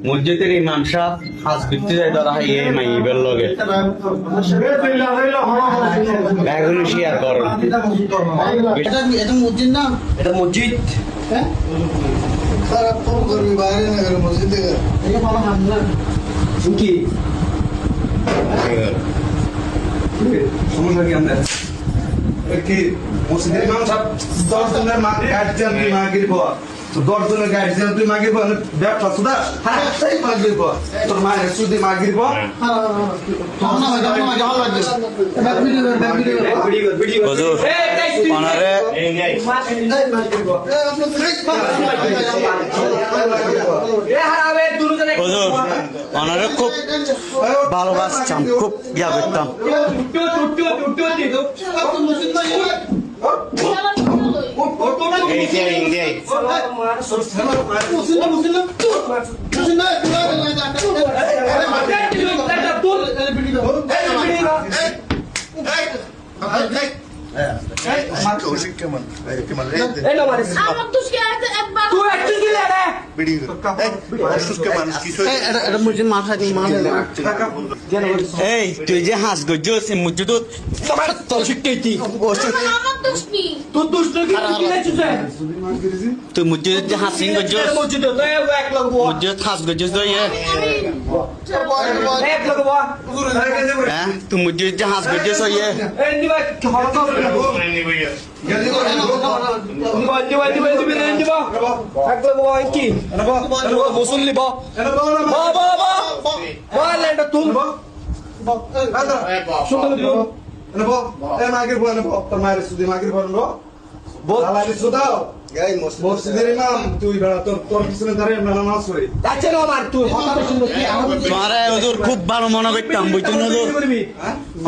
মসজিদের ইমাম সাহেব হাজ করতে যায় তারা এই মাইবের লগে এখন শেয়ার করো। এটা মসজিদ না, এটা মসজিদ বাইরে না মসজিদ কি সমস্যা কি আমাদের কি মসজিদের ইমাম সাহেব 10 জনের গার্জিয়ান তুই মাগির পর 10 জনের গার্জিয়ান তুই মাগির পর ব্যবসা সুদা হাই মাগির পর তোর মায়ের সুদি মাগির পর হুজুর ওনারে হুজুর ওনারে খুব ভালোবাসতাম, খুব ইয়া করতাম। এই তুই যে হাস গজ্জস মসজিদ তুই মসজিদ যে হাসিং গজ্জস মসজিদ হাস গজ্জস হ্যাঁ তুই মসজিদ যে হাস গজ্জস মুসল্লি মাগির পর তোর মায়ের সুদি মাগির পর সুদাও মসজিদের ইমাম তুই তোর পিছনে দাঁড়িয়ে নামাজ পড়ি তোমারে হুজুর খুব ভালো মনে করতাম, বুঝছেন হুজুর?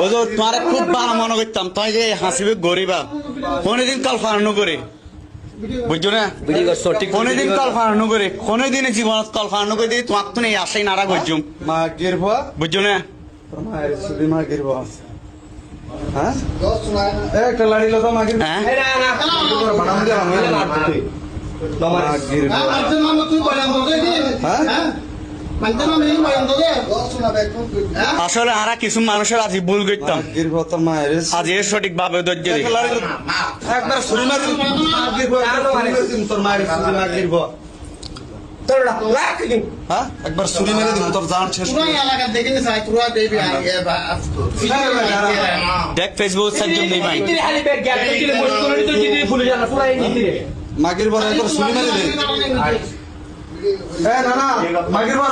হুজুর তোমারে খুব ভালো মনে করতাম, তাই যে হাসিবে গরিবা কোনদিন কল্পনা করে, বুঝছো না? কোনদিন কল্পনা করে, কোনদিন জীবনত কল্পনা করে দিই তোমার তো নেই আশাই নারা করছুম মাগির পর বুঝছো না? তোর মায়ের সুদি মাগির পর হ্যাঁ একটা লাড়ি লোক মাগির হ্যাঁ আসলে আরা কিছু মানুষের আজ ভুল করতাম, আজ এর সঠিক ভাবে ধৈর্য একবার ছুরি মারি তোর মায়ের মাগির পর একবার ছুরি মেরে দিন তোর জান শেষ দেখ ফেসবুক সার্জন নেই ভাই মাগির পর একবার ছুরি মেরে দিন না মাগির পর